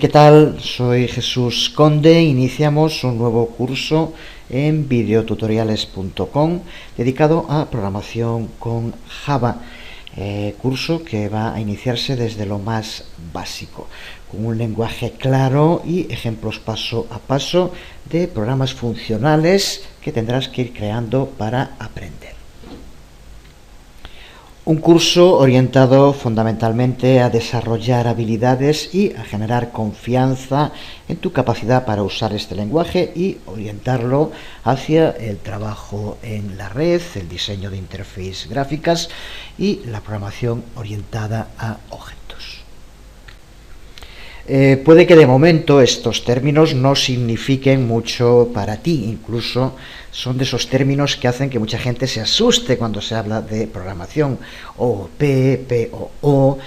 ¿Qué tal? Soy Jesús Conde. Iniciamos un nuevo curso en videotutoriales.com dedicado a programación con Java. Curso que va a iniciarse desde lo más básico, con un lenguaje claro y ejemplos paso a paso de programas funcionales que tendrás que ir creando para aprender. Un curso orientado fundamentalmente a desarrollar habilidades y a generar confianza en tu capacidad para usar este lenguaje y orientarlo hacia el trabajo en la red, el diseño de interfaces gráficas y la programación orientada a objetos. Puede que de momento estos términos no signifiquen mucho para ti, incluso son de esos términos que hacen que mucha gente se asuste cuando se habla de programación. OOP, POO,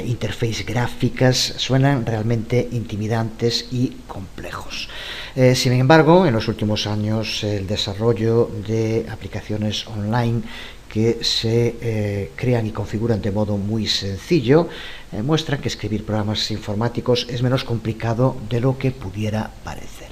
interfaces gráficas, suenan realmente intimidantes y complejos. Sin embargo, en los últimos años el desarrollo de aplicaciones online que se crean y configuran de modo muy sencillo muestran que escribir programas informáticos es menos complicado de lo que pudiera parecer.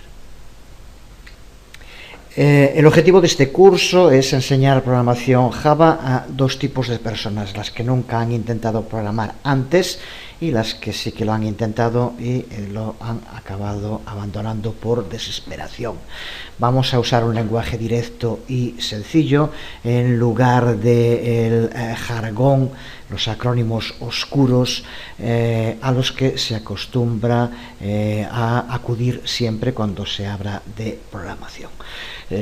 El objetivo de este curso es enseñar programación Java a dos tipos de personas: las que nunca han intentado programar antes y las que sí que lo han intentado y lo han acabado abandonando por desesperación. Vamos a usar un lenguaje directo y sencillo en lugar del jargón, los acrónimos oscuros a los que se acostumbra a acudir siempre cuando se habla de programación.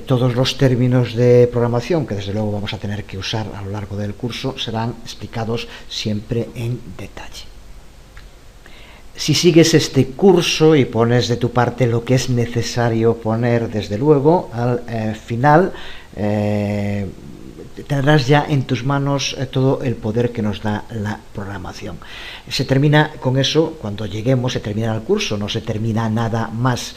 Todos los términos de programación que desde luego vamos a tener que usar a lo largo del curso serán explicados siempre en detalle. Si sigues este curso y pones de tu parte lo que es necesario poner, desde luego, al final tendrás ya en tus manos todo el poder que nos da la programación. Se termina con eso cuando lleguemos, se termina el curso, no se termina nada más.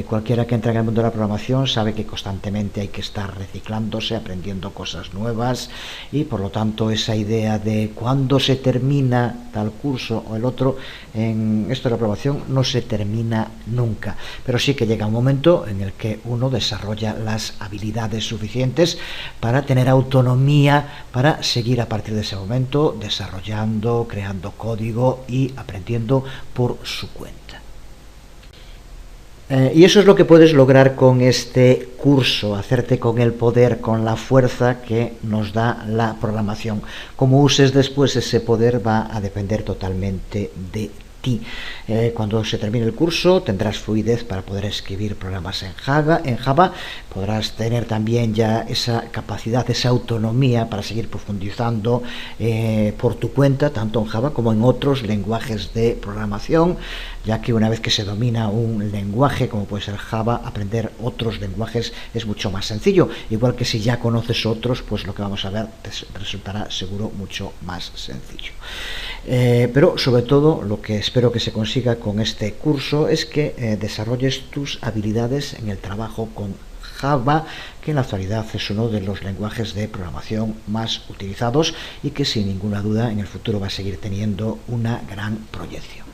Cualquiera que entra en el mundo de la programación sabe que constantemente hay que estar reciclándose, aprendiendo cosas nuevas, y por lo tanto esa idea de cuándo se termina tal curso o el otro, en esto de la programación no se termina nunca, pero sí que llega un momento en el que uno desarrolla las habilidades suficientes para tener autonomía para seguir a partir de ese momento desarrollando, creando código y aprendiendo por su cuenta. Y eso es lo que puedes lograr con este curso, hacerte con el poder, con la fuerza que nos da la programación. Cómo uses después ese poder va a depender totalmente de ti. Cuando se termine el curso tendrás fluidez para poder escribir programas en Java, podrás tener también ya esa capacidad, esa autonomía para seguir profundizando por tu cuenta, tanto en Java como en otros lenguajes de programación, ya que una vez que se domina un lenguaje como puede ser Java, aprender otros lenguajes es mucho más sencillo, igual que si ya conoces otros, pues lo que vamos a ver te resultará seguro mucho más sencillo. Pero sobre todo lo que espero que se consiga con este curso es que desarrolles tus habilidades en el trabajo con Java, que en la actualidad es uno de los lenguajes de programación más utilizados y que sin ninguna duda en el futuro va a seguir teniendo una gran proyección.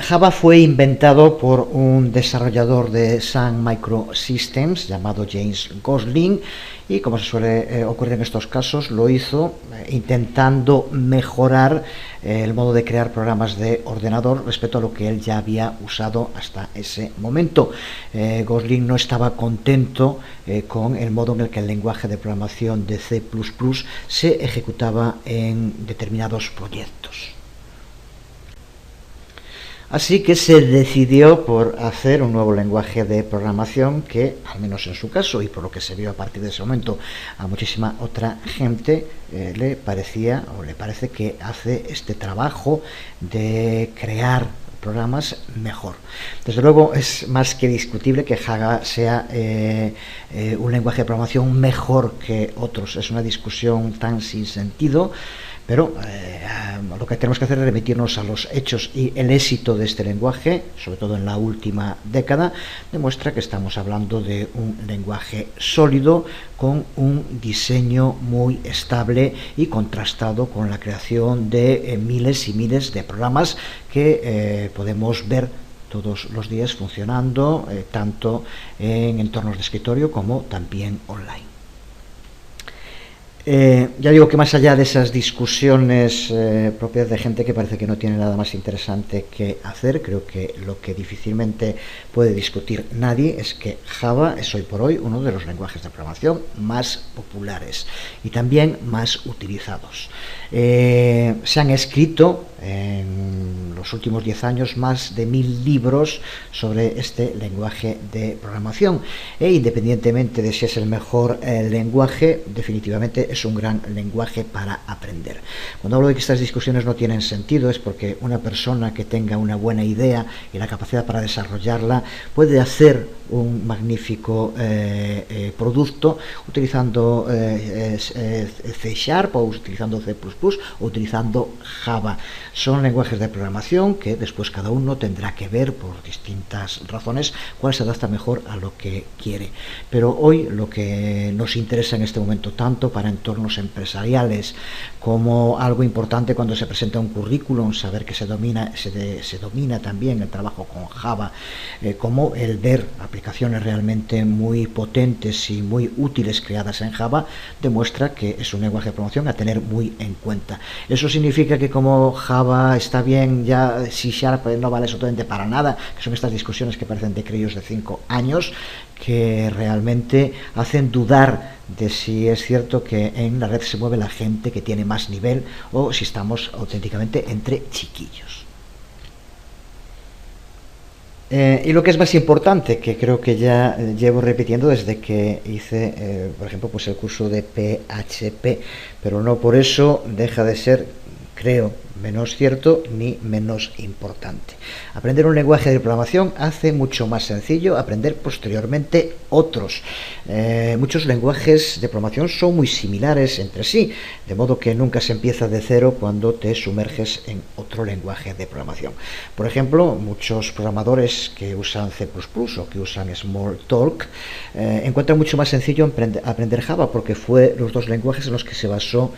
Java fue inventado por un desarrollador de Sun Microsystems llamado James Gosling, y como se suele ocurrir en estos casos, lo hizo intentando mejorar el modo de crear programas de ordenador respecto a lo que él ya había usado hasta ese momento. Gosling no estaba contento con el modo en el que el lenguaje de programación de C++ se ejecutaba en determinados proyectos. Así que se decidió por hacer un nuevo lenguaje de programación que, al menos en su caso, y por lo que se vio a partir de ese momento a muchísima otra gente, le parece que hace este trabajo de crear programas mejor. Desde luego es más que discutible que Java sea un lenguaje de programación mejor que otros. Es una discusión tan sin sentido Pero lo que tenemos que hacer es remitirnos a los hechos, y el éxito de este lenguaje, sobre todo en la última década, demuestra que estamos hablando de un lenguaje sólido, con un diseño muy estable y contrastado con la creación de miles y miles de programas que podemos ver todos los días funcionando, tanto en entornos de escritorio como también online. Ya digo que más allá de esas discusiones propias de gente que parece que no tiene nada más interesante que hacer, creo que lo que difícilmente puede discutir nadie es que Java es hoy por hoy uno de los lenguajes de programación más populares y también más utilizados. Se han escrito en los últimos 10 años más de 1000 libros sobre este lenguaje de programación, e independientemente de si es el mejor lenguaje, definitivamente es un gran lenguaje para aprender. Cuando hablo de que estas discusiones no tienen sentido, es porque una persona que tenga una buena idea y la capacidad para desarrollarla puede hacer un magnífico producto utilizando C# o utilizando C++ o utilizando Java. Son lenguajes de programación que después cada uno tendrá que ver por distintas razones cuál se adapta mejor a lo que quiere. Pero hoy lo que nos interesa en este momento, tanto para entornos empresariales como algo importante cuando se presenta un currículum, saber que se domina también el trabajo con Java, como el ver aplicaciones realmente muy potentes y muy útiles creadas en Java, demuestra que es un lenguaje de programación a tener muy en cuenta. Eso significa que como Java está bien, ya C# no vale absolutamente para nada, que son estas discusiones que parecen de críos de 5 años, que realmente hacen dudar de si es cierto que en la red se mueve la gente que tiene más nivel o si estamos auténticamente entre chiquillos. Y lo que es más importante, que creo que ya llevo repitiendo desde que hice, por ejemplo, pues el curso de PHP, pero no por eso deja de ser, creo, menos cierto ni menos importante. Aprender un lenguaje de programación hace mucho más sencillo aprender posteriormente otros. Muchos lenguajes de programación son muy similares entre sí, de modo que nunca se empieza de cero cuando te sumerges en otro lenguaje de programación. Por ejemplo, muchos programadores que usan C++ o que usan Smalltalk encuentran mucho más sencillo aprender Java, porque fue los dos lenguajes en los que se basó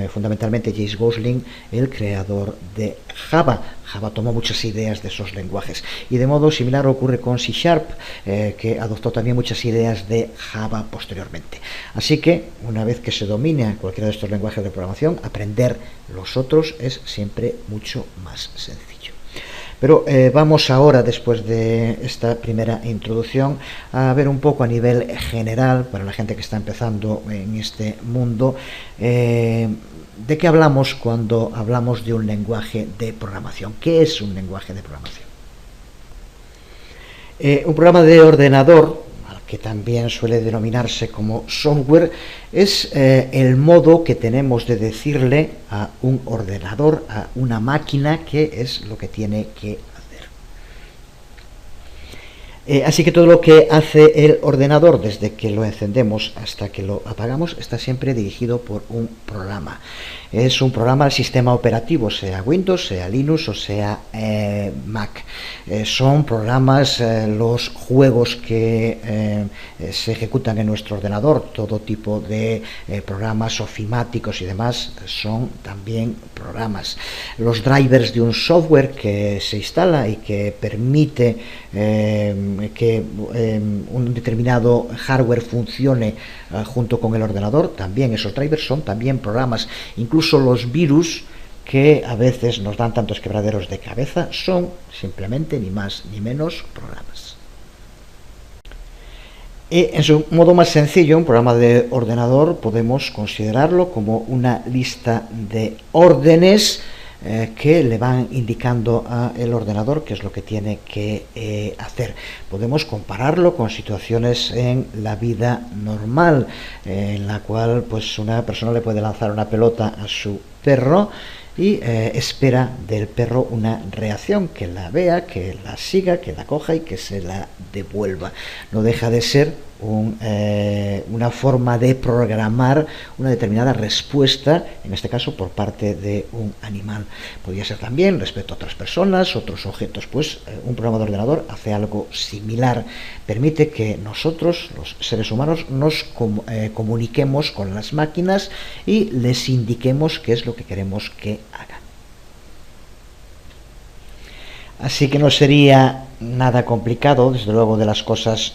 fundamentalmente Jay Gosling, el creador de Java. Java tomó muchas ideas de esos lenguajes, y de modo similar ocurre con C#, que adoptó también muchas ideas de Java posteriormente. Así que una vez que se domina cualquiera de estos lenguajes de programación, aprender los otros es siempre mucho más sencillo. Pero vamos ahora, después de esta primera introducción, a ver un poco a nivel general, para la gente que está empezando en este mundo, ¿de qué hablamos cuando hablamos de un lenguaje de programación? ¿Qué es un lenguaje de programación? Un programa de ordenador, que también suele denominarse como software, es el modo que tenemos de decirle a un ordenador, a una máquina, qué es lo que tiene que hacer. Así que todo lo que hace el ordenador, desde que lo encendemos hasta que lo apagamos, está siempre dirigido por un programa. Es un programa del sistema operativo, sea Windows, sea Linux o sea Mac. Son programas, los juegos que se ejecutan en nuestro ordenador, todo tipo de programas ofimáticos y demás, son también programas. Los drivers de un software que se instala y que permite que un determinado hardware funcione junto con el ordenador, también esos drivers son también programas. Incluso los virus, que a veces nos dan tantos quebraderos de cabeza, son simplemente ni más ni menos programas. Y en su modo más sencillo, un programa de ordenador podemos considerarlo como una lista de órdenes que le van indicando al ordenador qué es lo que tiene que hacer. Podemos compararlo con situaciones en la vida normal, en la cual pues una persona le puede lanzar una pelota a su perro y espera del perro una reacción, que la vea, que la siga, que la coja y que se la devuelva. No deja de ser una forma de programar una determinada respuesta, en este caso por parte de un animal. Podría ser también respecto a otras personas, otros objetos. Pues un programa de ordenador hace algo similar. Permite que nosotros, los seres humanos, nos comuniquemos con las máquinas y les indiquemos qué es lo que queremos que hagan. Así que no sería nada complicado, desde luego de las cosas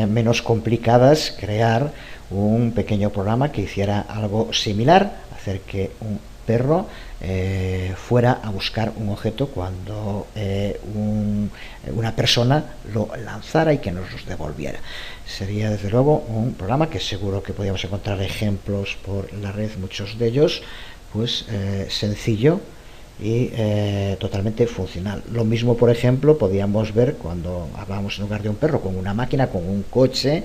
menos complicadas, crear un pequeño programa que hiciera algo similar, hacer que un perro fuera a buscar un objeto cuando una persona lo lanzara y que nos los devolviera. Sería desde luego un programa que seguro que podríamos encontrar ejemplos por la red, muchos de ellos, pues sencillo y totalmente funcional. Lo mismo, por ejemplo, podíamos ver cuando hablábamos en lugar de un perro con una máquina, con un coche.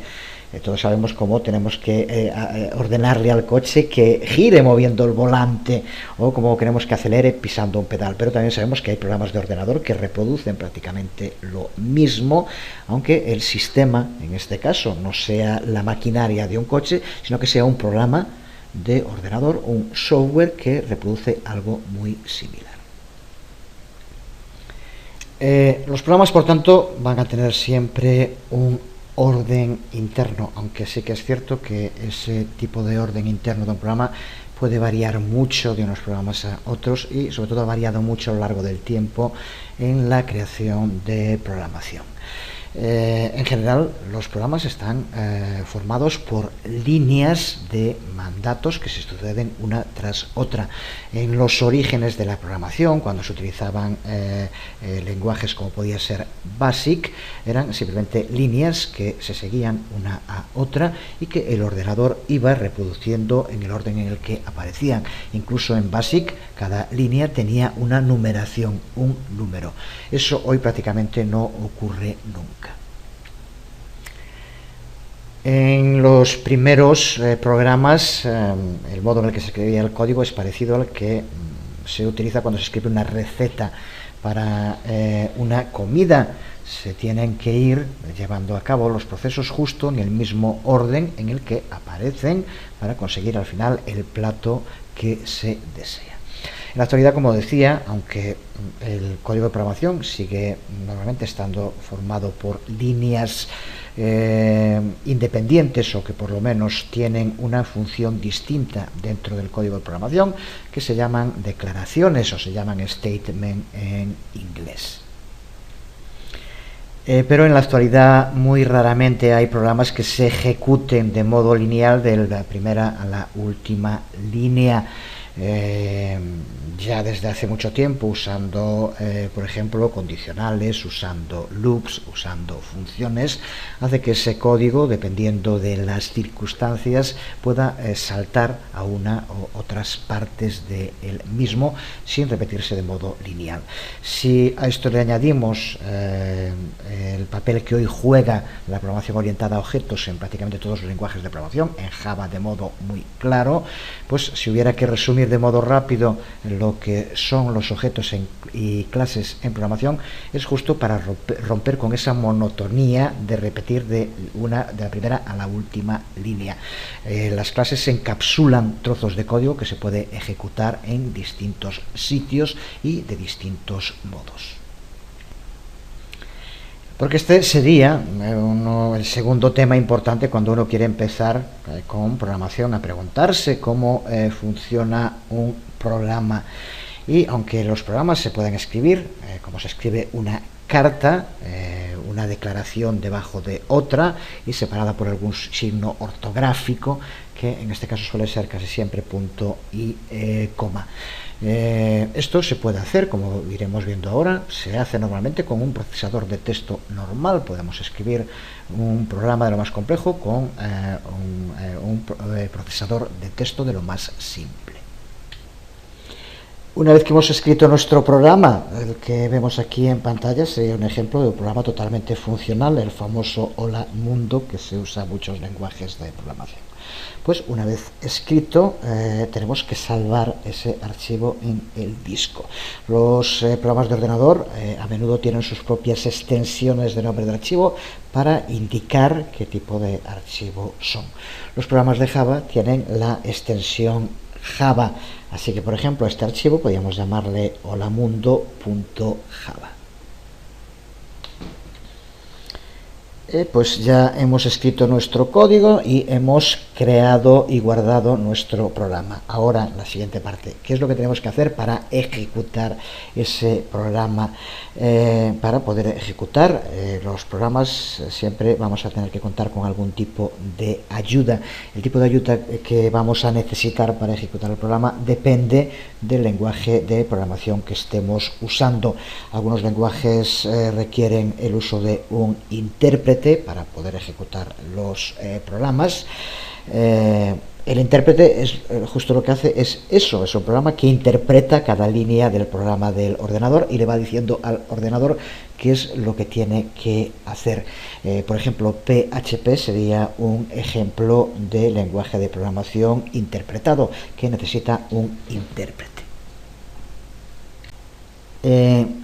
Todos sabemos cómo tenemos que ordenarle al coche que gire moviendo el volante, o cómo queremos que acelere pisando un pedal. Pero también sabemos que hay programas de ordenador que reproducen prácticamente lo mismo, aunque el sistema, en este caso, no sea la maquinaria de un coche, sino que sea un programa de ordenador, un software que reproduce algo muy similar. Los programas, por tanto, van a tener siempre un orden interno, aunque sí que es cierto que ese tipo de orden interno de un programa puede variar mucho de unos programas a otros, y sobre todo ha variado mucho a lo largo del tiempo en la creación de programación. En general, los programas están formados por líneas de mandatos que se suceden una tras otra. En los orígenes de la programación, cuando se utilizaban lenguajes como podía ser BASIC, eran simplemente líneas que se seguían una a otra y que el ordenador iba reproduciendo en el orden en el que aparecían. Incluso en BASIC, cada línea tenía una numeración, un número. Eso hoy prácticamente no ocurre nunca. En los primeros programas, el modo en el que se escribía el código es parecido al que se utiliza cuando se escribe una receta para una comida. Se tienen que ir llevando a cabo los procesos justo en el mismo orden en el que aparecen para conseguir al final el plato que se desea. En la actualidad, como decía, aunque el código de programación sigue normalmente estando formado por líneas independientes, o que por lo menos tienen una función distinta dentro del código de programación, que se llaman declaraciones o se llaman statement en inglés. Pero en la actualidad muy raramente hay programas que se ejecuten de modo lineal de la primera a la última línea. Ya desde hace mucho tiempo, usando por ejemplo condicionales, usando loops, usando funciones, hace que ese código, dependiendo de las circunstancias, pueda saltar a una u otras partes del mismo sin repetirse de modo lineal. Si a esto le añadimos el papel que hoy juega la programación orientada a objetos en prácticamente todos los lenguajes de programación, en Java de modo muy claro, pues si hubiera que resumir de modo rápido lo que son los objetos y clases en programación, es justo para romper con esa monotonía de repetir de la primera a la última línea. Las clases encapsulan trozos de código que se puede ejecutar en distintos sitios y de distintos modos. Porque este sería el segundo tema importante cuando uno quiere empezar con programación, a preguntarse cómo funciona un programa. Y aunque los programas se pueden escribir como se escribe una carta, una declaración debajo de otra y separada por algún signo ortográfico, que en este caso suele ser casi siempre punto y coma. Esto se puede hacer, como iremos viendo ahora, se hace normalmente con un procesador de texto normal. Podemos escribir un programa de lo más complejo con un procesador de texto de lo más simple. Una vez que hemos escrito nuestro programa, el que vemos aquí en pantalla sería un ejemplo de un programa totalmente funcional, el famoso Hola Mundo, que se usa en muchos lenguajes de programación. Pues una vez escrito, tenemos que salvar ese archivo en el disco. Los programas de ordenador a menudo tienen sus propias extensiones de nombre de archivo para indicar qué tipo de archivo son. Los programas de Java tienen la extensión Java, así que por ejemplo a este archivo podríamos llamarle holamundo.java. Pues ya hemos escrito nuestro código y hemos creado y guardado nuestro programa. Ahora la siguiente parte, ¿qué es lo que tenemos que hacer para ejecutar ese programa? Para poder ejecutar los programas siempre vamos a tener que contar con algún tipo de ayuda. El tipo de ayuda que vamos a necesitar para ejecutar el programa depende del lenguaje de programación que estemos usando. Algunos lenguajes requieren el uso de un intérprete para poder ejecutar los programas. El intérprete es justo lo que hace es eso, es un programa que interpreta cada línea del programa del ordenador y le va diciendo al ordenador qué es lo que tiene que hacer. Por ejemplo, PHP sería un ejemplo de lenguaje de programación interpretado que necesita un intérprete.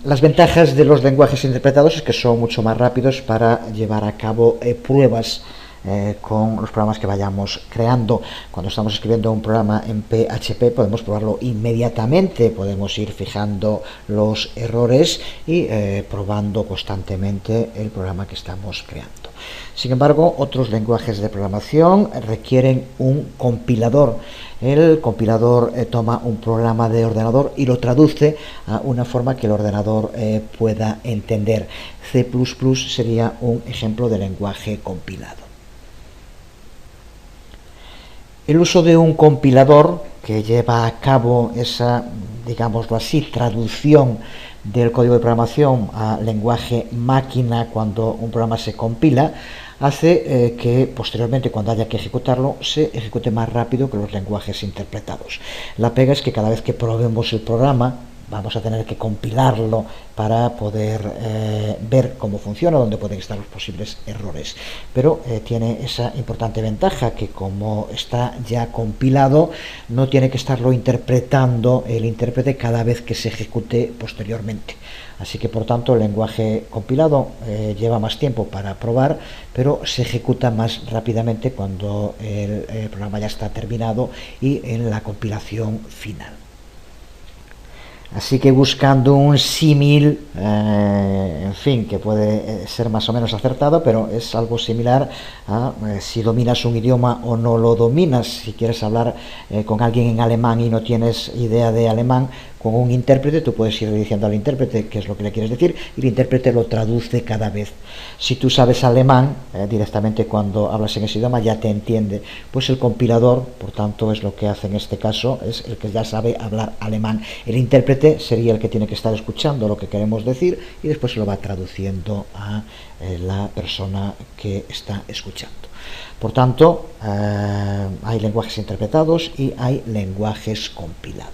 Las ventajas de los lenguajes interpretados es que son mucho más rápidos para llevar a cabo pruebas con los programas que vayamos creando. Cuando estamos escribiendo un programa en PHP podemos probarlo inmediatamente, podemos ir fijando los errores y probando constantemente el programa que estamos creando. Sin embargo, otros lenguajes de programación requieren un compilador. El compilador toma un programa de ordenador y lo traduce a una forma que el ordenador pueda entender. C++ sería un ejemplo de lenguaje compilado. El uso de un compilador que lleva a cabo esa, digámoslo así, traducción del código de programación a lenguaje máquina cuando un programa se compila, hace que posteriormente, cuando haya que ejecutarlo, se ejecute más rápido que los lenguajes interpretados. La pega es que cada vez que probemos el programa vamos a tener que compilarlo para poder ver cómo funciona, dónde pueden estar los posibles errores. Pero tiene esa importante ventaja que como está ya compilado, no tiene que estarlo interpretando el intérprete cada vez que se ejecute posteriormente. Así que por tanto el lenguaje compilado lleva más tiempo para probar, pero se ejecuta más rápidamente cuando el programa ya está terminado y en la compilación final. Así que buscando un símil, en fin, que puede ser más o menos acertado, pero es algo similar a si dominas un idioma o no lo dominas. Si quieres hablar con alguien en alemán y no tienes idea de alemán, con un intérprete tú puedes ir diciendo al intérprete qué es lo que le quieres decir y el intérprete lo traduce cada vez. Si tú sabes alemán, directamente cuando hablas en ese idioma ya te entiende. Pues el compilador, por tanto, es lo que hace en este caso, es el que ya sabe hablar alemán. El intérprete sería el que tiene que estar escuchando lo que queremos decir y después lo va traduciendo a la persona que está escuchando. Por tanto, hay lenguajes interpretados y hay lenguajes compilados.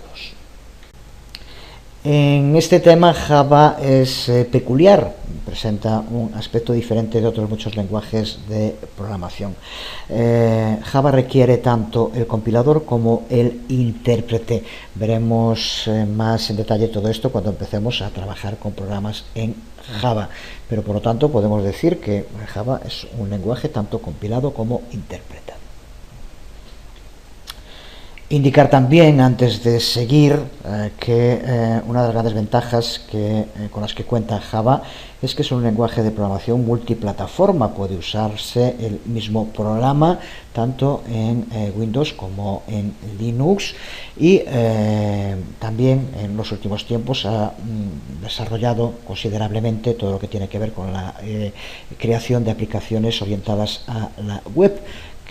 En este tema Java es peculiar, presenta un aspecto diferente de otros muchos lenguajes de programación. Java requiere tanto el compilador como el intérprete. Veremos más en detalle todo esto cuando empecemos a trabajar con programas en Java, pero por lo tanto podemos decir que Java es un lenguaje tanto compilado como interpretado. Indicar también, antes de seguir, que una de las grandes ventajas con las que cuenta Java es que es un lenguaje de programación multiplataforma. Puede usarse el mismo programa tanto en Windows como en Linux y también en los últimos tiempos ha desarrollado considerablemente todo lo que tiene que ver con la creación de aplicaciones orientadas a la web,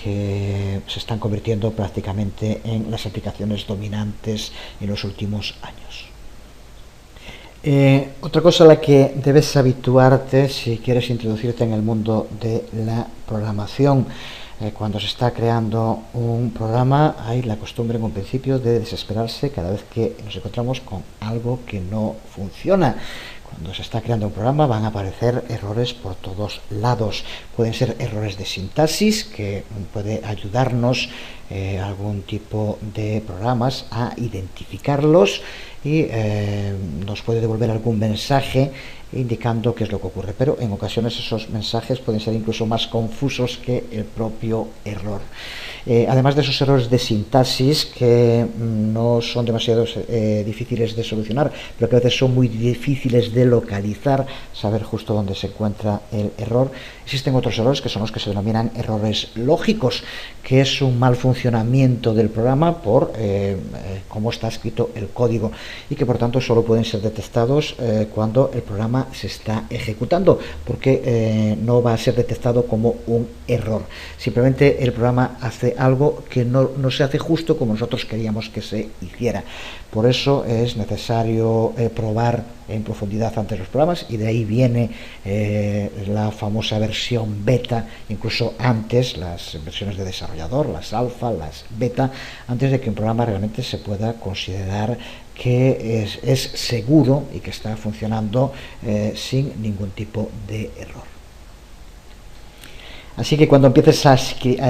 que se están convirtiendo prácticamente en las aplicaciones dominantes en los últimos años. Otra cosa a la que debes habituarte si quieres introducirte en el mundo de la programación Cuando se está creando un programa hay la costumbre en un principio de desesperarse cada vez que nos encontramos con algo que no funciona. Cuando se está creando un programa van a aparecer errores por todos lados. Pueden ser errores de sintaxis, que puede ayudarnos algún tipo de programas a identificarlos, y nos puede devolver algún mensaje indicando qué es lo que ocurre, pero en ocasiones esos mensajes pueden ser incluso más confusos que el propio error. Además de esos errores de sintaxis, que no son demasiado difíciles de solucionar, pero que a veces son muy difíciles de localizar, saber justo dónde se encuentra el error, existen otros errores que son los que se denominan errores lógicos, que es un mal funcionamiento del programa por cómo está escrito el código, y que por tanto solo pueden ser detectados cuando el programa se está ejecutando, porque no va a ser detectado como un error. Simplemente el programa hace algo que no se hace justo como nosotros queríamos que se hiciera. Por eso es necesario probar en profundidad antes los programas, y de ahí viene la famosa versión beta, incluso antes las versiones de desarrollador, las alfa, las beta, antes de que un programa realmente se pueda considerar que es seguro y que está funcionando sin ningún tipo de error. Así que cuando empieces a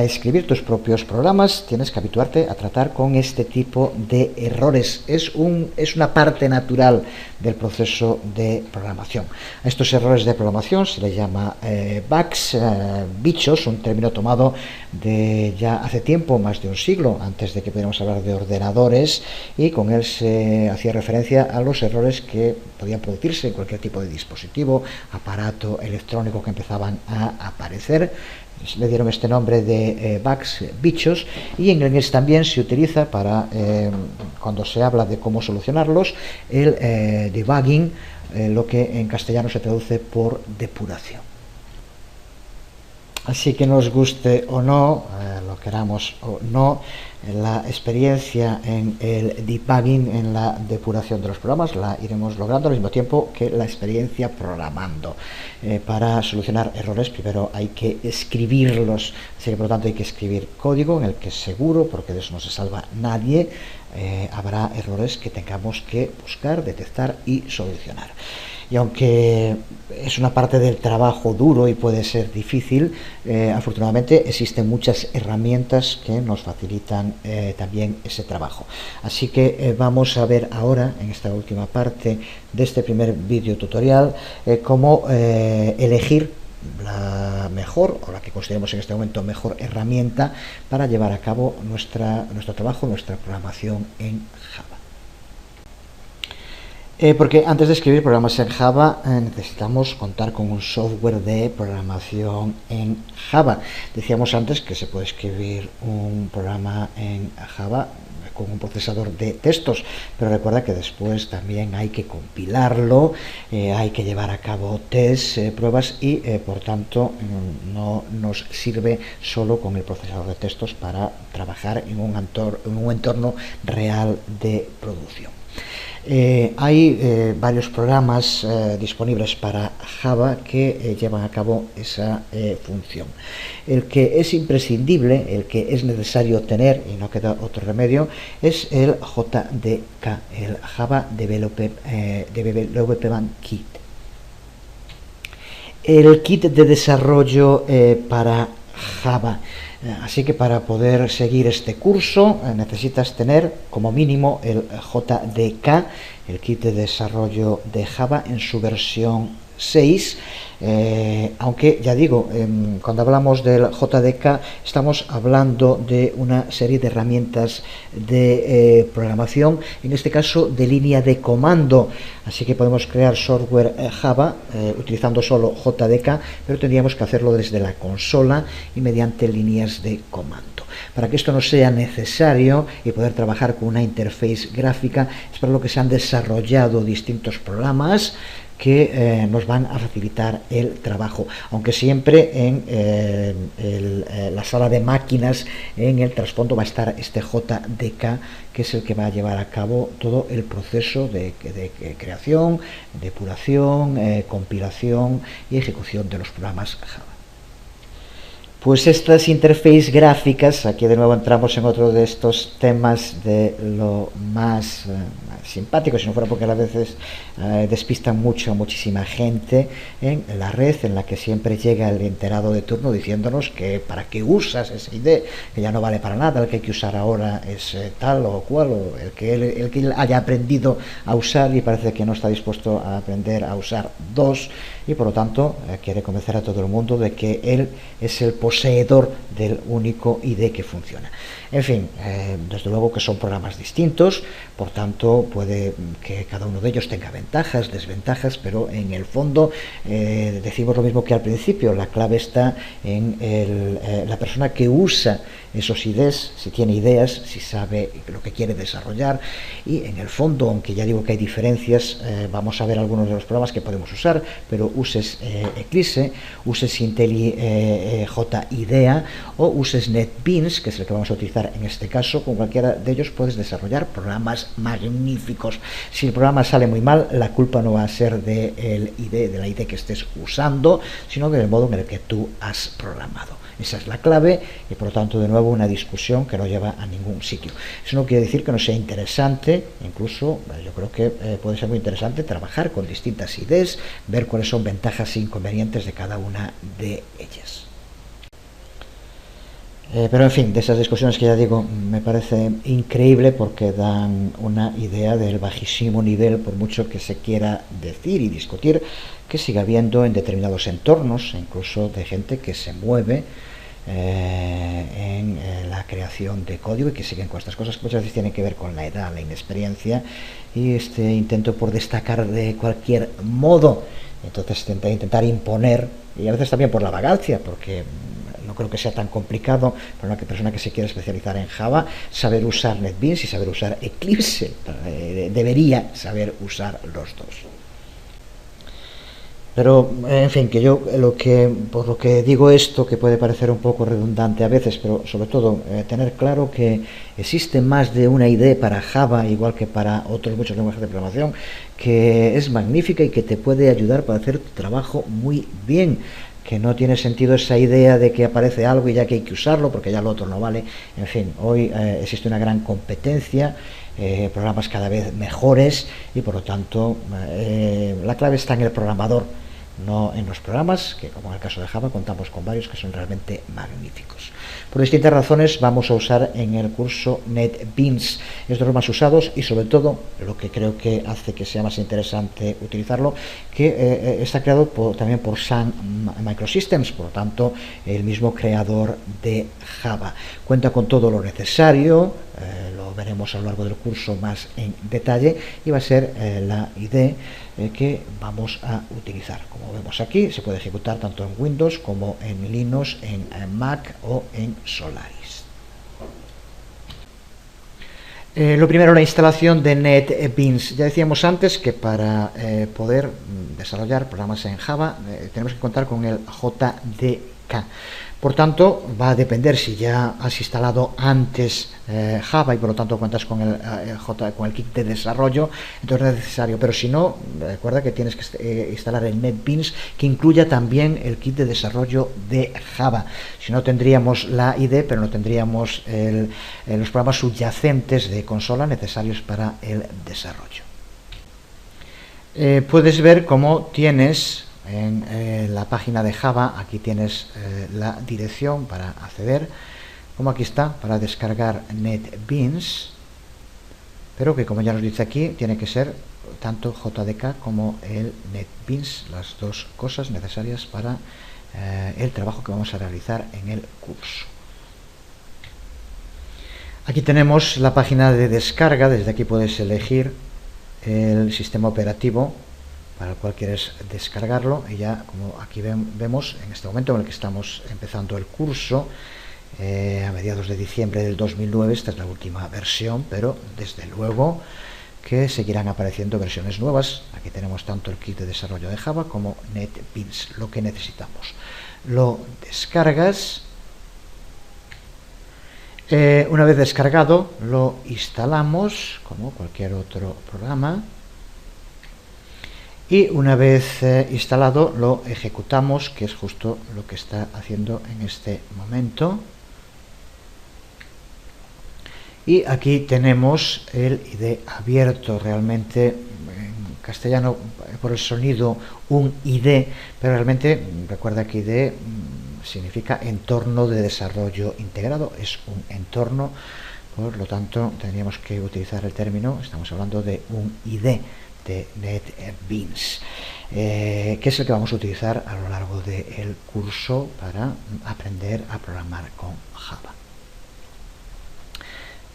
escribir tus propios programas, tienes que habituarte a tratar con este tipo de errores. Es una parte natural del proceso de programación. A estos errores de programación se les llama bugs, bichos, un término tomado de ya hace tiempo, más de un siglo, antes de que pudiéramos hablar de ordenadores, y con él se hacía referencia a los errores que podían producirse en cualquier tipo de dispositivo, aparato electrónico que empezaban a aparecer. Le dieron este nombre de bugs, bichos, y en inglés también se utiliza para, cuando se habla de cómo solucionarlos, el debugging, lo que en castellano se traduce por depuración. Así que nos guste o no, lo queramos o no, la experiencia en el debugging, en la depuración de los programas, la iremos logrando al mismo tiempo que la experiencia programando. Para solucionar errores primero hay que escribirlos, así que por lo tanto hay que escribir código en el que seguro, porque de eso no se salva nadie, habrá errores que tengamos que buscar, detectar y solucionar. Y aunque es una parte del trabajo duro y puede ser difícil, afortunadamente existen muchas herramientas que nos facilitan también ese trabajo. Así que vamos a ver ahora, en esta última parte de este primer vídeo tutorial, cómo elegir la mejor, o la que consideremos en este momento mejor herramienta para llevar a cabo nuestro trabajo, nuestra programación en Java. Porque antes de escribir programas en Java necesitamos contar con un software de programación en Java. Decíamos antes que se puede escribir un programa en Java con un procesador de textos, pero recuerda que después también hay que compilarlo, hay que llevar a cabo tests, pruebas, y por tanto no nos sirve solo con el procesador de textos para trabajar en un entorno real de producción. Hay varios programas disponibles para Java que llevan a cabo esa función. El que es imprescindible, el que es necesario tener, y no queda otro remedio, es el JDK, el Java Development Kit. El kit de desarrollo para Java. Así que para poder seguir este curso necesitas tener como mínimo el JDK, el kit de desarrollo de Java, en su versión 6. Aunque ya digo, cuando hablamos del JDK estamos hablando de una serie de herramientas de programación, en este caso de línea de comando, así que podemos crear software Java utilizando solo JDK, pero tendríamos que hacerlo desde la consola y mediante líneas de comando. Para que esto no sea necesario y poder trabajar con una interface gráfica, es para lo que se han desarrollado distintos programas que nos van a facilitar el trabajo, aunque siempre en la sala de máquinas, en el trasfondo, va a estar este JDK, que es el que va a llevar a cabo todo el proceso de creación, depuración, compilación y ejecución de los programas Java. Pues estas interfaces gráficas, aquí de nuevo entramos en otro de estos temas de lo más simpático, si no fuera porque a veces despistan mucho a muchísima gente en la red, en la que siempre llega el enterado de turno diciéndonos que para qué usas esa ID, que ya no vale para nada, el que hay que usar ahora es tal o cual, o el que él haya aprendido a usar y parece que no está dispuesto a aprender a usar dos, y por lo tanto quiere convencer a todo el mundo de que él es el poseedor del único ID que funciona. En fin, desde luego que son programas distintos, por tanto puede que cada uno de ellos tenga ventajas, desventajas, pero en el fondo decimos lo mismo que al principio, la clave está en la persona que usa esos IDs, si tiene ideas, si sabe lo que quiere desarrollar, y en el fondo, aunque ya digo que hay diferencias, vamos a ver algunos de los programas que podemos usar, pero uses Eclipse, uses IntelliJ IDEA o uses NetBeans, que es el que vamos a utilizar en este caso, con cualquiera de ellos puedes desarrollar programas magníficos. Si el programa sale muy mal, la culpa no va a ser de la ID que estés usando, sino del modo en el que tú has programado. Esa es la clave y por lo tanto de nuevo una discusión que no lleva a ningún sitio. Eso no quiere decir que no sea interesante, incluso yo creo que puede ser muy interesante trabajar con distintas IDs, ver cuáles son ventajas e inconvenientes de cada una de ellas. Pero en fin, de esas discusiones que ya digo, me parece increíble porque dan una idea del bajísimo nivel, por mucho que se quiera decir y discutir, que sigue habiendo en determinados entornos, incluso de gente que se mueve en la creación de código y que siguen con estas cosas que muchas veces tienen que ver con la edad, la inexperiencia y este intento por destacar de cualquier modo. Entonces intentar imponer, y a veces también por la vagancia, porque no creo que sea tan complicado para una persona que se quiera especializar en Java saber usar NetBeans y saber usar Eclipse. Debería saber usar los dos. Pero, en fin, que yo por lo que digo esto, que puede parecer un poco redundante a veces, pero sobre todo tener claro que existe más de una idea para Java, igual que para otros muchos lenguajes de programación, que es magnífica y que te puede ayudar para hacer tu trabajo muy bien, que no tiene sentido esa idea de que aparece algo y ya que hay que usarlo porque ya lo otro no vale. En fin, hoy existe una gran competencia, programas cada vez mejores y por lo tanto la clave está en el programador, no en los programas, que como en el caso de Java contamos con varios que son realmente magníficos. Por distintas razones vamos a usar en el curso NetBeans, es de los más usados y sobre todo lo que creo que hace que sea más interesante utilizarlo, que está creado también por Sun Microsystems, por lo tanto el mismo creador de Java. Cuenta con todo lo necesario, lo veremos a lo largo del curso más en detalle y va a ser la IDE que vamos a utilizar. Como vemos aquí, se puede ejecutar tanto en Windows como en Linux, en Mac o en Solaris. Lo primero, la instalación de NetBeans. Ya decíamos antes que para poder desarrollar programas en Java tenemos que contar con el JDK. Por tanto, va a depender si ya has instalado antes Java y por lo tanto cuentas con el kit de desarrollo, entonces es necesario. Pero si no, recuerda que tienes que instalar el NetBeans, que incluya también el kit de desarrollo de Java. Si no, tendríamos la IDE, pero no tendríamos los programas subyacentes de consola necesarios para el desarrollo. Puedes ver cómo tienes en la página de Java, aquí tienes la dirección para acceder, como aquí está, para descargar NetBeans, pero que como ya nos dice aquí, tiene que ser tanto JDK como el NetBeans, las dos cosas necesarias para el trabajo que vamos a realizar en el curso. Aquí tenemos la página de descarga, desde aquí puedes elegir el sistema operativo para el cual quieres descargarlo y ya como aquí vemos en este momento en el que estamos empezando el curso a mediados de diciembre del 2009, esta es la última versión, pero desde luego que seguirán apareciendo versiones nuevas. Aquí tenemos tanto el kit de desarrollo de Java como NetBeans, lo que necesitamos. Lo descargas, una vez descargado lo instalamos como cualquier otro programa. y una vez instalado lo ejecutamos, que es justo lo que está haciendo en este momento. Y aquí tenemos el ID abierto, realmente en castellano por el sonido un ID, pero realmente recuerda que ID significa entorno de desarrollo integrado, es un entorno, por lo tanto tendríamos que utilizar el término, estamos hablando de un ID de NetBeans, que es el que vamos a utilizar a lo largo del curso para aprender a programar con Java.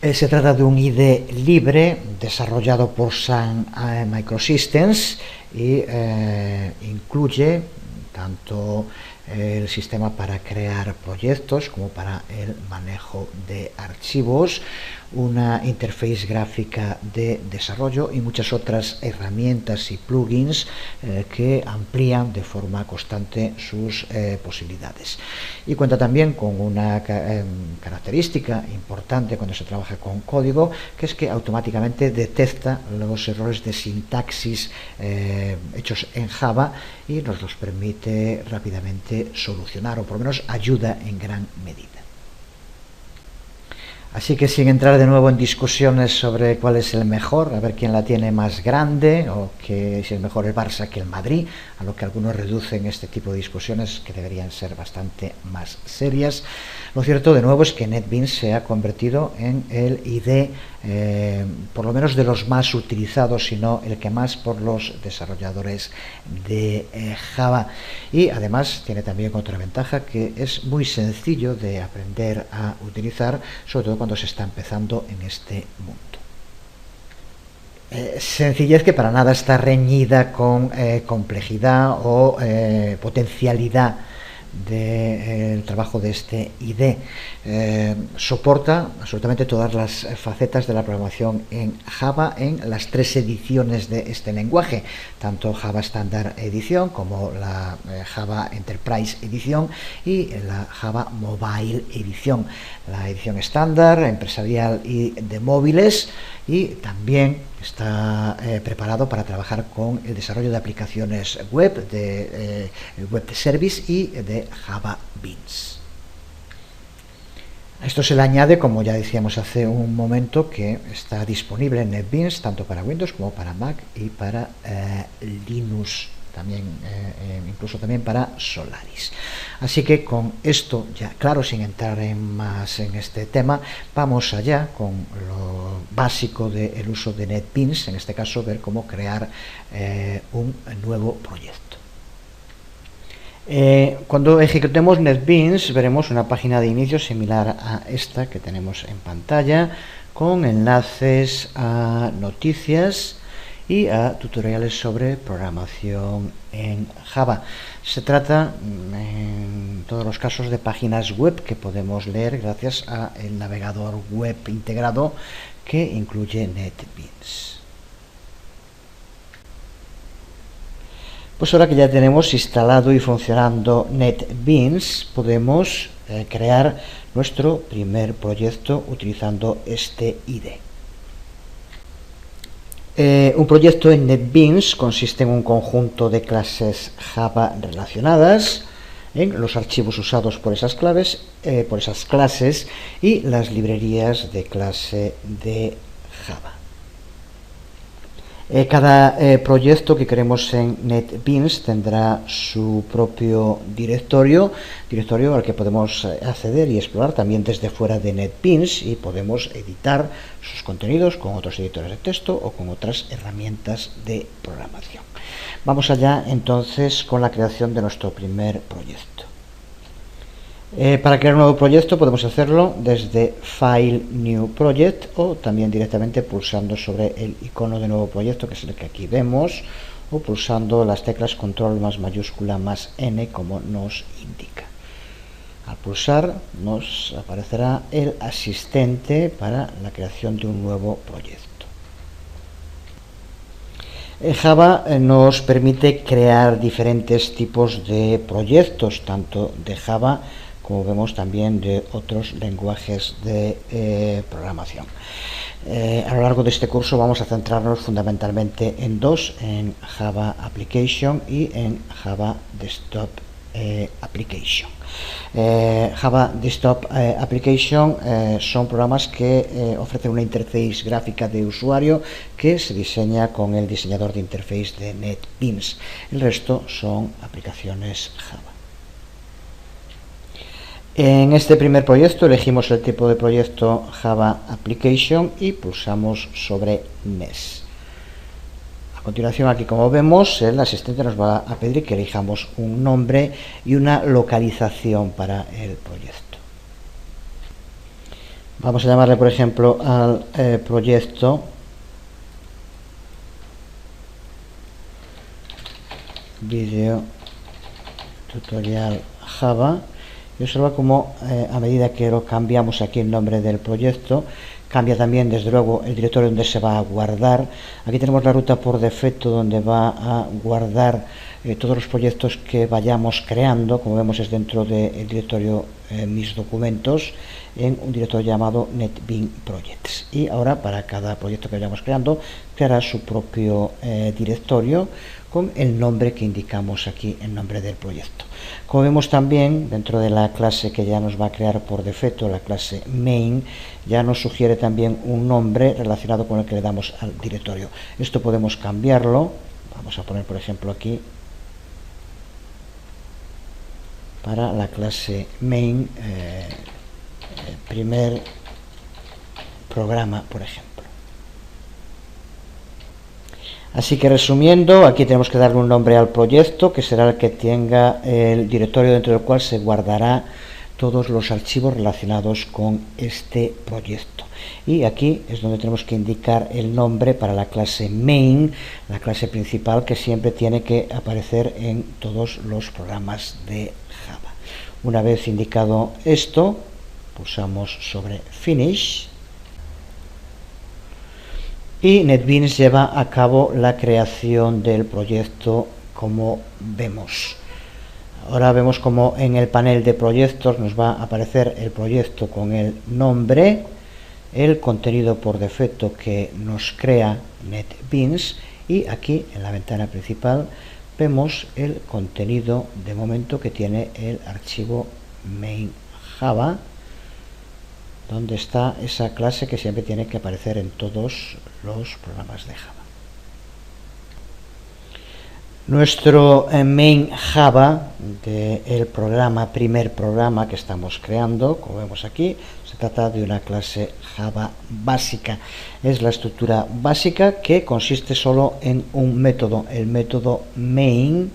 Se trata de un IDE libre desarrollado por Sun Microsystems y incluye tanto el sistema para crear proyectos como para el manejo de archivos, una interfaz gráfica de desarrollo y muchas otras herramientas y plugins que amplían de forma constante sus posibilidades. Y cuenta también con una característica importante cuando se trabaja con código, que es que automáticamente detecta los errores de sintaxis hechos en Java y nos los permite rápidamente solucionar, o por lo menos ayuda en gran medida. Así que sin entrar de nuevo en discusiones sobre cuál es el mejor, a ver quién la tiene más grande, o que si es mejor el Barça que el Madrid, a lo que algunos reducen este tipo de discusiones que deberían ser bastante más serias, lo cierto de nuevo es que NetBeans se ha convertido en el IDE, por lo menos de los más utilizados, sino el que más por los desarrolladores de Java. Y además tiene también otra ventaja, que es muy sencillo de aprender a utilizar, sobre todo cuando se está empezando en este mundo. Sencillez que para nada está reñida con complejidad o potencialidad del trabajo de este IDE. Soporta absolutamente todas las facetas de la programación en Java en las 3 ediciones de este lenguaje, tanto Java Standard Edición como la Java Enterprise Edición y la Java Mobile Edición, la edición estándar, empresarial y de móviles, y también está preparado para trabajar con el desarrollo de aplicaciones web, de web service y de Java Beans. A esto se le añade, como ya decíamos hace un momento, que está disponible en NetBeans tanto para Windows como para Mac y para Linux, también, incluso también para Solaris. Así que con esto ya claro, sin entrar más en este tema, vamos allá con lo básico del uso de NetBeans, en este caso ver cómo crear un nuevo proyecto. Cuando ejecutemos NetBeans veremos una página de inicio similar a esta que tenemos en pantalla, con enlaces a noticias y a tutoriales sobre programación en Java. Se trata en todos los casos de páginas web que podemos leer gracias al navegador web integrado que incluye NetBeans. Pues ahora que ya tenemos instalado y funcionando NetBeans, podemos crear nuestro primer proyecto utilizando este IDE. Un proyecto en NetBeans consiste en un conjunto de clases Java relacionadas, en los archivos usados por esas clases y las librerías de clase de Java. Cada proyecto que queremos en NetBeans tendrá su propio directorio al que podemos acceder y explorar también desde fuera de NetBeans, y podemos editar sus contenidos con otros editores de texto o con otras herramientas de programación. Vamos allá entonces con la creación de nuestro primer proyecto. Para crear un nuevo proyecto podemos hacerlo desde File, New Project, o también directamente pulsando sobre el icono de nuevo proyecto, que es el que aquí vemos, o pulsando las teclas Control más mayúscula más N, como nos indica. Al pulsar nos aparecerá el asistente para la creación de un nuevo proyecto. Java nos permite crear diferentes tipos de proyectos, tanto de Java como vemos también de otros lenguajes de programación. A lo largo de este curso vamos a centrarnos fundamentalmente en dos, en Java Application y en Java Desktop Application. Java Desktop Application son programas que ofrecen una interface gráfica de usuario que se diseña con el diseñador de interface de NetBeans. El resto son aplicaciones Java. En este primer proyecto elegimos el tipo de proyecto Java Application y pulsamos sobre Next. A continuación, aquí como vemos, el asistente nos va a pedir que elijamos un nombre y una localización para el proyecto. Vamos a llamarle, por ejemplo, al proyecto Video Tutorial Java. Y observa cómo a medida que lo cambiamos aquí el nombre del proyecto, cambia también desde luego el directorio donde se va a guardar. Aquí tenemos la ruta por defecto donde va a guardar todos los proyectos que vayamos creando. Como vemos, es dentro del directorio mis documentos, en un directorio llamado NetBeans Projects. Y ahora para cada proyecto que vayamos creando, creará su propio directorio con el nombre que indicamos aquí, el nombre del proyecto. Como vemos también, dentro de la clase que ya nos va a crear por defecto, la clase main, ya nos sugiere también un nombre relacionado con el que le damos al directorio. Esto podemos cambiarlo. Vamos a poner, por ejemplo, aquí, para la clase main, primer programa, por ejemplo. Así que resumiendo, aquí tenemos que darle un nombre al proyecto, que será el que tenga el directorio dentro del cual se guardará todos los archivos relacionados con este proyecto. Y aquí es donde tenemos que indicar el nombre para la clase main, la clase principal que siempre tiene que aparecer en todos los programas de Java. Una vez indicado esto, pulsamos sobre Finish. Y NetBeans lleva a cabo la creación del proyecto como vemos. Ahora vemos como en el panel de proyectos nos va a aparecer el proyecto con el nombre, el contenido por defecto que nos crea NetBeans y aquí en la ventana principal vemos el contenido de momento que tiene el archivo main Java, donde está esa clase que siempre tiene que aparecer en todos los programas de Java. Nuestro main Java del primer programa que estamos creando, como vemos aquí, se trata de una clase Java básica. Es la estructura básica que consiste solo en un método, el método main,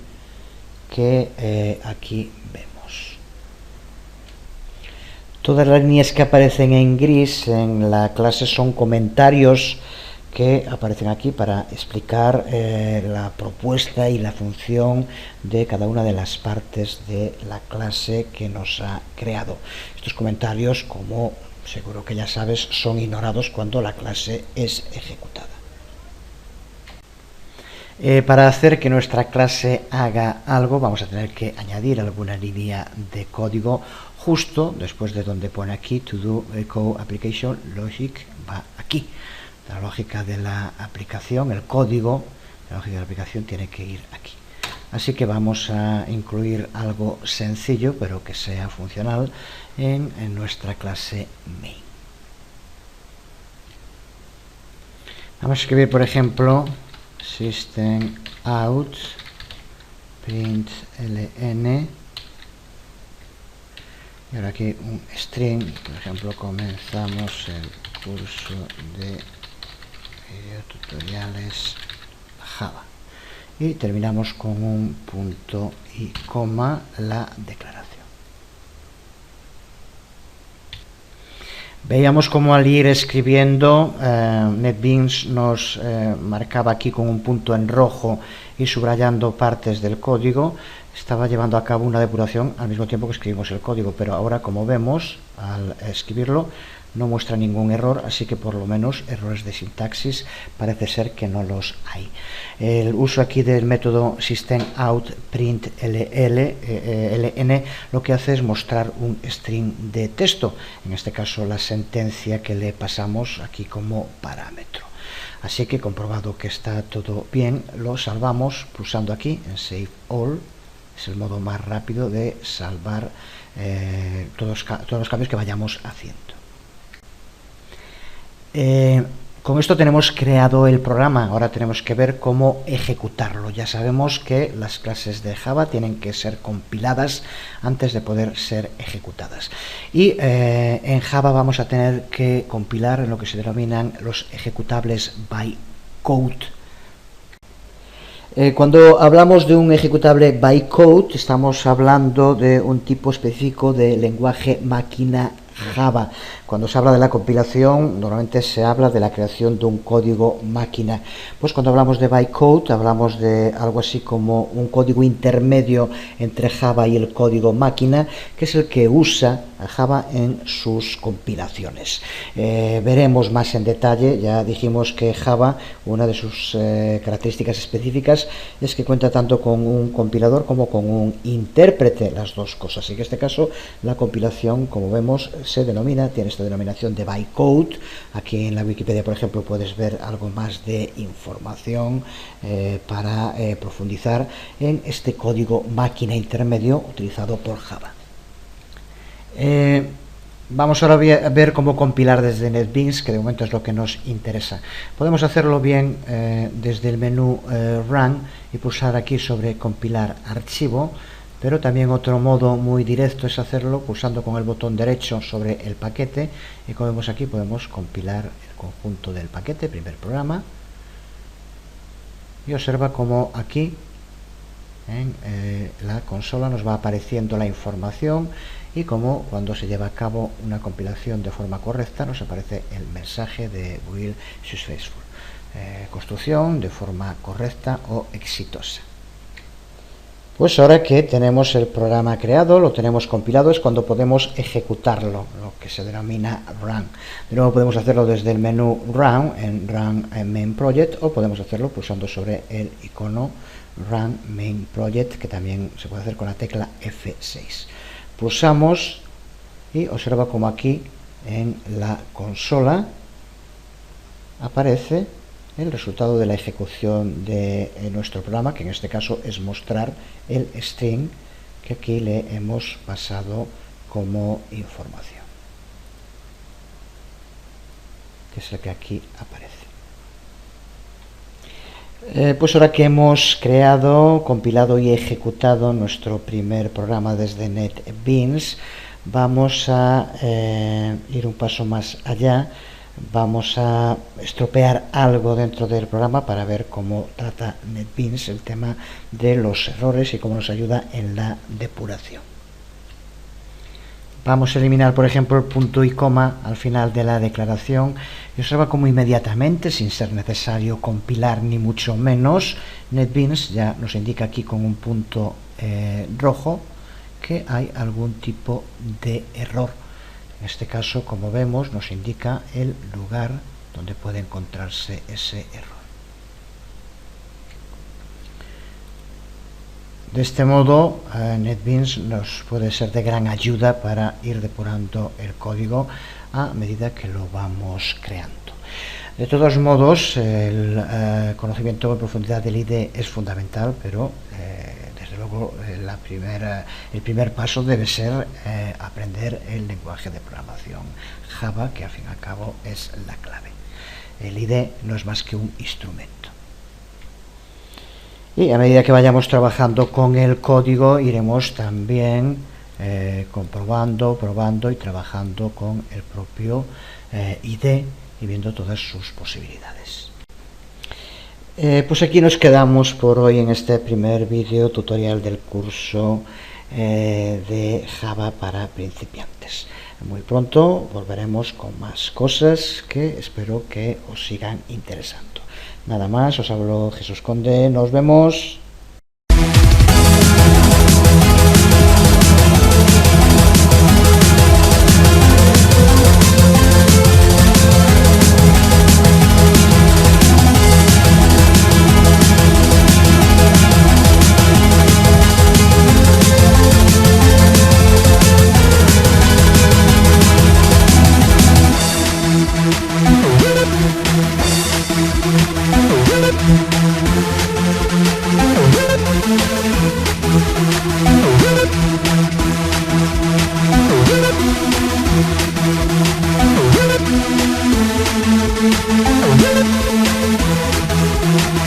que aquí vemos. Todas las líneas que aparecen en gris en la clase son comentarios que aparecen aquí para explicar la propuesta y la función de cada una de las partes de la clase que nos ha creado. Estos comentarios, como seguro que ya sabes, son ignorados cuando la clase es ejecutada. Para hacer que nuestra clase haga algo, vamos a tener que añadir alguna línea de código justo después de donde pone aquí To Do Echo Application Logic, va aquí. La lógica de la aplicación, el código, la lógica de la aplicación tiene que ir aquí. Así que vamos a incluir algo sencillo, pero que sea funcional en nuestra clase main. Vamos a escribir, por ejemplo, system out println y ahora aquí un string, por ejemplo, comenzamos el curso de tutoriales Java y terminamos con un punto y coma la declaración. Veíamos como al ir escribiendo NetBeans nos marcaba aquí con un punto en rojo y subrayando partes del código. estaba llevando a cabo una depuración al mismo tiempo que escribimos el código, pero ahora, como vemos, al escribirlo no muestra ningún error, así que por lo menos errores de sintaxis parece ser que no los hay. El uso aquí del método system_out_print_ln lo que hace es mostrar un string de texto, en este caso la sentencia que le pasamos aquí como parámetro. Así que, comprobado que está todo bien, lo salvamos pulsando aquí en Save All. Es el modo más rápido de salvar todos los cambios que vayamos haciendo. Con esto tenemos creado el programa. Ahora tenemos que ver cómo ejecutarlo. Ya sabemos que las clases de Java tienen que ser compiladas antes de poder ser ejecutadas. Y en Java vamos a tener que compilar en lo que se denominan los ejecutables bytecode. Cuando hablamos de un ejecutable bytecode, estamos hablando de un tipo específico de lenguaje máquina Java. Cuando se habla de la compilación, normalmente se habla de la creación de un código máquina. Pues cuando hablamos de bytecode, hablamos de algo así como un código intermedio entre Java y el código máquina, que es el que usa Java en sus compilaciones. Veremos más en detalle. Ya dijimos que Java, una de sus características específicas es que cuenta tanto con un compilador como con un intérprete, las dos cosas. Y en este caso, la compilación, como vemos, se denomina, tiene esta denominación de bytecode. Aquí en la Wikipedia, por ejemplo, puedes ver algo más de información para profundizar en este código máquina intermedio utilizado por Java. Vamos ahora a ver cómo compilar desde NetBeans, que de momento es lo que nos interesa. Podemos hacerlo bien desde el menú Run y pulsar aquí sobre compilar archivo, pero también otro modo muy directo es hacerlo pulsando con el botón derecho sobre el paquete, y como vemos aquí podemos compilar el conjunto del paquete, primer programa, y observa cómo aquí en la consola nos va apareciendo la información, y como cuando se lleva a cabo una compilación de forma correcta nos aparece el mensaje de Will Successful, construcción de forma correcta o exitosa. Pues ahora que tenemos el programa creado, lo tenemos compilado, es cuando podemos ejecutarlo, lo que se denomina Run. De nuevo podemos hacerlo desde el menú Run, en Run Main Project, o podemos hacerlo pulsando sobre el icono Run Main Project, que también se puede hacer con la tecla F6. Pulsamos y observa como aquí en la consola aparece el resultado de la ejecución de nuestro programa, que en este caso es mostrar el string que aquí le hemos pasado como información, que es el que aquí aparece. Pues ahora que hemos creado, compilado y ejecutado nuestro primer programa desde NetBeans, vamos a ir un paso más allá. Vamos a estropear algo dentro del programa para ver cómo trata NetBeans el tema de los errores y cómo nos ayuda en la depuración. Vamos a eliminar, por ejemplo, el punto y coma al final de la declaración, y observa cómo inmediatamente, sin ser necesario compilar ni mucho menos, NetBeans ya nos indica aquí con un punto rojo que hay algún tipo de error. En este caso, como vemos, nos indica el lugar donde puede encontrarse ese error. De este modo, NetBeans nos puede ser de gran ayuda para ir depurando el código a medida que lo vamos creando. De todos modos, el conocimiento en profundidad del IDE es fundamental, pero desde luego el primer paso debe ser aprender el lenguaje de programación Java, que al fin y al cabo es la clave. El IDE no es más que un instrumento. Y a medida que vayamos trabajando con el código, iremos también comprobando, probando y trabajando con el propio IDE y viendo todas sus posibilidades. Pues aquí nos quedamos por hoy en este primer vídeo tutorial del curso de Java para principiantes. Muy pronto volveremos con más cosas que espero que os sigan interesando. Nada más, os habló Jesús Conde, nos vemos.